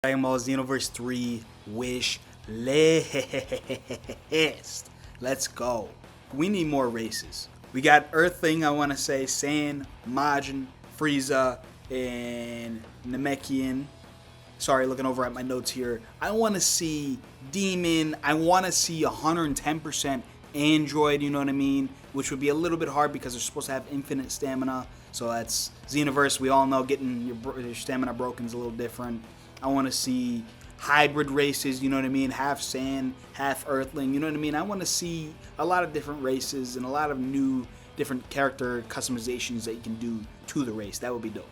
Dragon Ball Xenoverse 3 wish list. Let's go. We need more races. We got Earthling, I want to say, Saiyan, Majin, Frieza, and Namekian. Sorry, looking over at my notes here. I want to see Demon. I want to see 110% Android, you know what I mean? Which would be a little bit hard because they're supposed to have infinite stamina. So that's Xenoverse. We all know getting your stamina broken is a little different. I want to see hybrid races, you know what I mean? Half Saiyan, half Earthling, you know what I mean? I want to see a lot of different races and a lot of new different character customizations that you can do to the race. That would be dope.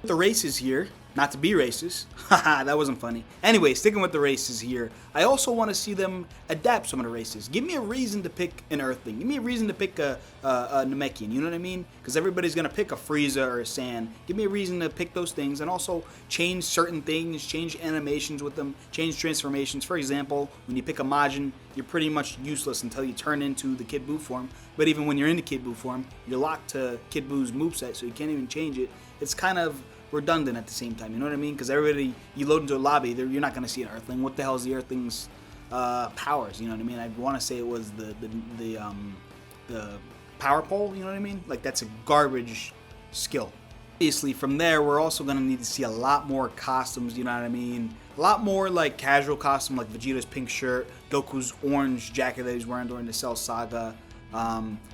The races here, not to be racist, haha, that wasn't funny. Anyway, sticking with the races here, I also want to see them adapt some of the races. Give me a reason to pick an Earthling. Give me a reason to pick a Namekian, you know what I mean? Because everybody's going to pick a Frieza or a Saiyan. Give me a reason to pick those things and also change certain things, change animations with them, change transformations. For example, when you pick a Majin, you're pretty much useless until you turn into the Kid Buu form. But even when you're in the Kid Buu form, you're locked to Kid Buu's moveset, so you can't even change it. It's kind of redundant at the same time, you know what I mean? Because everybody, you load into a lobby, you're not going to see an Earthling. What the hell is the Earthling's powers, you know what I mean? I want to say it was the power pole, you know what I mean? Like, that's a garbage skill. Obviously, from there, we're also going to need to see a lot more costumes, you know what I mean? A lot more, like, casual costume, like Vegeta's pink shirt, Goku's orange jacket that he's wearing during the Cell Saga,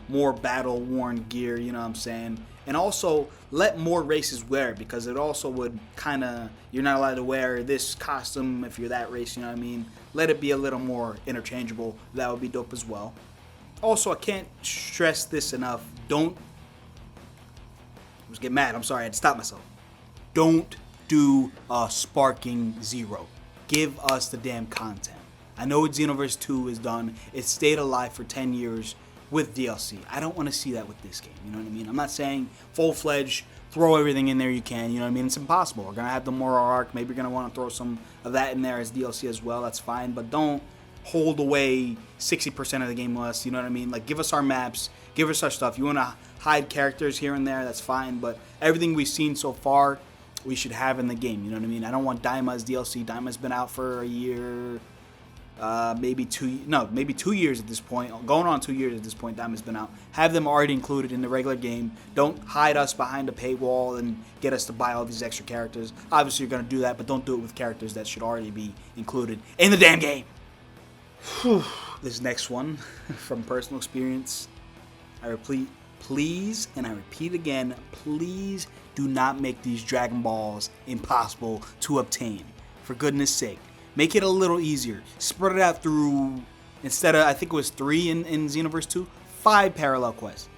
more battle-worn gear, you know what I'm saying? And also, let more races wear it, because it also would kind of, you're not allowed to wear this costume if you're that race, you know what I mean? Let it be a little more interchangeable. That would be dope as well. Also, I can't stress this enough. Don't, I was getting mad, I'm sorry, I had to stop myself. Don't do a sparkingzero. Give us the damn content. I know Xenoverse 2 is done. It stayed alive for 10 years. With DLC. I don't want to see that with this game, you know what I mean? I'm not saying full-fledged, throw everything in there you can, you know what I mean? It's impossible. We're going to have the Moral Arc, maybe you're going to want to throw some of that in there as DLC as well, that's fine, but don't hold away 60% of the game with us, you know what I mean? Like, give us our maps, give us our stuff. You want to hide characters here and there, that's fine, but everything we've seen so far, we should have in the game, you know what I mean? I don't want Daima's DLC. Daima's been out for a year, maybe 2 years at this point, going on 2 years at this point. Diamond's been out. Have them already included in the regular game. Don't hide us behind a paywall and get us to buy all these extra characters. Obviously, you're going to do that, but don't do it with characters that should already be included in the damn game. This next one, from personal experience, I repeat, please, and I repeat again, please do not make these Dragon Balls impossible to obtain. For goodness sake. Make it a little easier. Spread it out through, instead of, I think it was 3 in Xenoverse 2, 5 parallel quests.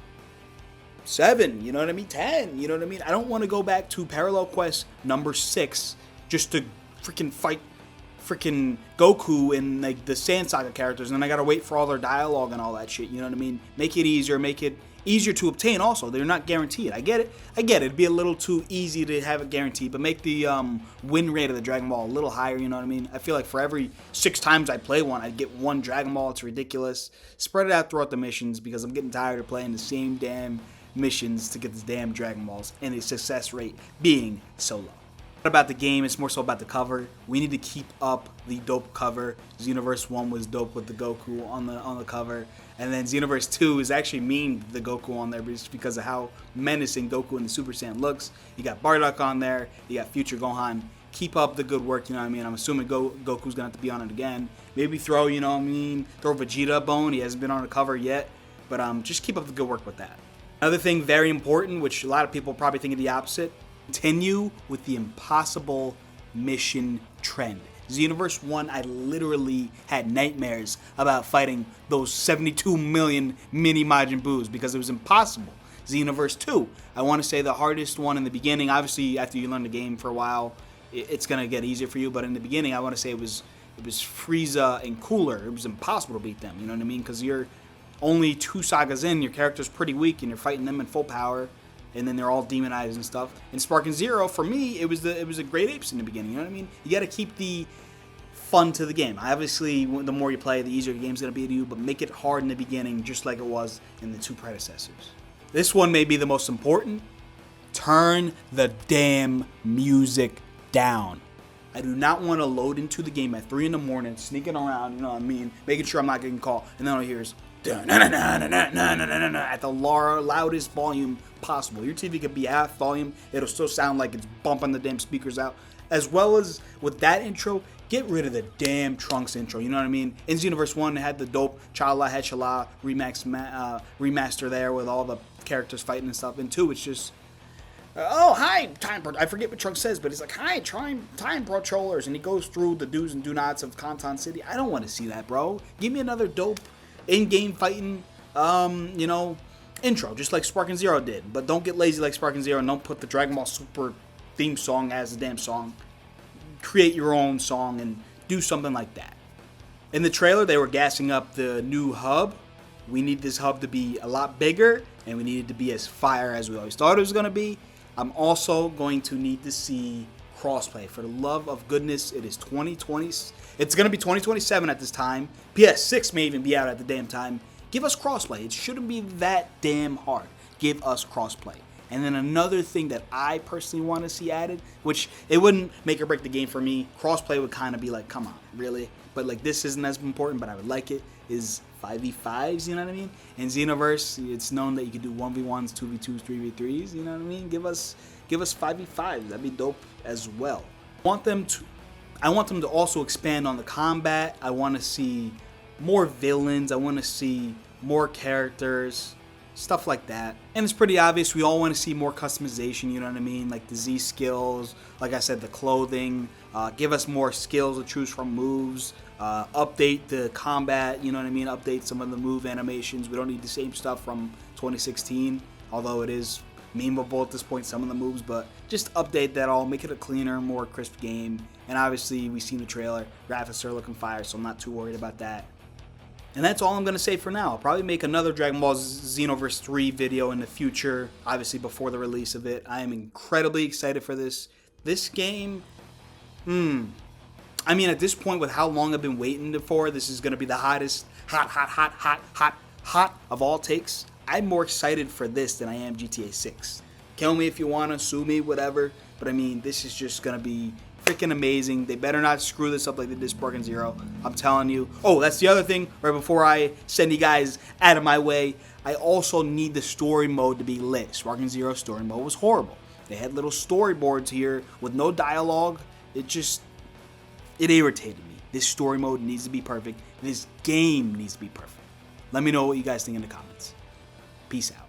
7, you know what I mean? 10, you know what I mean? I don't want to go back to parallel quest number 6 just to freaking fight freaking Goku and like the Saiyan Saga characters, and then I gotta wait for all their dialogue and all that shit, you know what I mean? Make it easier to obtain also. They're not guaranteed. I get it. It'd be a little too easy to have it guaranteed, but make the win rate of the Dragon Ball a little higher, you know what I mean? I feel like for every 6 times I play one, I'd get 1 Dragon Ball. It's ridiculous. Spread it out throughout the missions because I'm getting tired of playing the same damn missions to get the damn Dragon Balls and the success rate being so low. About the game, it's more so about the cover. We need to keep up the dope cover. Xenoverse 1 was dope with the Goku on the cover, and then Xenoverse 2 is actually mean the Goku on there just because of how menacing Goku in the Super Saiyan looks. You got Bardock on there, you got Future Gohan. Keep up the good work, you know what I mean? I'm assuming Goku's gonna have to be on it again. Maybe throw, you know what I mean, throw Vegeta a bone. He hasn't been on the cover yet, but just keep up the good work with that. Another thing very important, which a lot of people probably think of the opposite, continue with the impossible mission trend. Xenoverse 1, I literally had nightmares about fighting those 72 million mini Majin Buus because it was impossible. Xenoverse 2, I want to say the hardest one in the beginning. Obviously, after you learn the game for a while, it's going to get easier for you, but in the beginning, I want to say it was Frieza and Cooler. It was impossible to beat them, you know what I mean? Because you're only 2 sagas in, your character's pretty weak, and you're fighting them in full power. And then they're all demonized and stuff. And sparkingzero, for me, it was the Great Apes in the beginning. You know what I mean? You got to keep the fun to the game. Obviously, the more you play, the easier the game's going to be to you. But make it hard in the beginning, just like it was in the 2 predecessors. This one may be the most important. Turn the damn music down. I do not want to load into the game at 3 in the morning, sneaking around, you know what I mean, making sure I'm not getting caught, and then all I hear is at the loudest volume possible. Your TV could be half volume, it'll still sound like it's bumping the damn speakers out. As well as with that intro, get rid of the damn Trunks intro, you know what I mean? In Xenoverse 1, it had the dope Chala Hechala remaster there with all the characters fighting and stuff. And 2, it's just, oh, hi, I forget what Trunks says, but it's like, hi, time patrollers, and he goes through the do's and do nots of Kantan City. I don't want to see that, bro. Give me another dope in-game fighting, you know, intro, just like sparkingzero did. But don't get lazy like sparkingzero, and don't put the dragonballsuper theme song as a damn song. Create your own song and do something like that. In the trailer, they were gassing up the new hub. We need this hub to be a lot bigger, and we need it to be as fire as we always thought it was going to be. I'm also going to need to see crossplay. For the love of goodness, it is 2020. It's going to be 2027 at this time. PS6 may even be out at the damn time. Give us crossplay. It shouldn't be that damn hard. Give us crossplay. And then another thing that I personally want to see added, which it wouldn't make or break the game for me, crossplay would kind of be like, come on, really? But like, this isn't as important, but I would like it, is 5v5s, you know what I mean? In Xenoverse, it's known that you can do 1v1s, 2v2s, 3v3s, you know what I mean? Give us 5v5s, that'd be dope as well. I want them to also expand on the combat. I want to see more villains, I want to see more characters, stuff like that. And it's pretty obvious we all want to see more customization, you know what I mean? Like the Z skills, like I said, the clothing, give us more skills to choose from, moves, update the combat, you know what I mean? Update some of the move animations. We don't need the same stuff from 2016, although it is memeable at this point, some of the moves, but just update that all, make it a cleaner, more crisp game. And obviously, we've seen the trailer, graphics are looking fire, so I'm not too worried about that. And that's all I'm going to say for now. I'll probably make another Dragon Ball Xenoverse 3 video in the future, obviously before the release of it. I am incredibly excited for this. This game, I mean, at this point, with how long I've been waiting for, this is going to be the hottest, hot of all takes. I'm more excited for this than I am GTA 6. Kill me if you want to, sue me, whatever. But I mean, this is just going to be freaking amazing. They better not screw this up like they did sparkingzero. I'm telling you. Oh, that's the other thing. Right before I send you guys out of my way, I also need the story mode to be lit. sparkingzero story mode was horrible. They had little storyboards here with no dialogue. It irritated me. This story mode needs to be perfect. This game needs to be perfect. Let me know what you guys think in the comments. Peace out.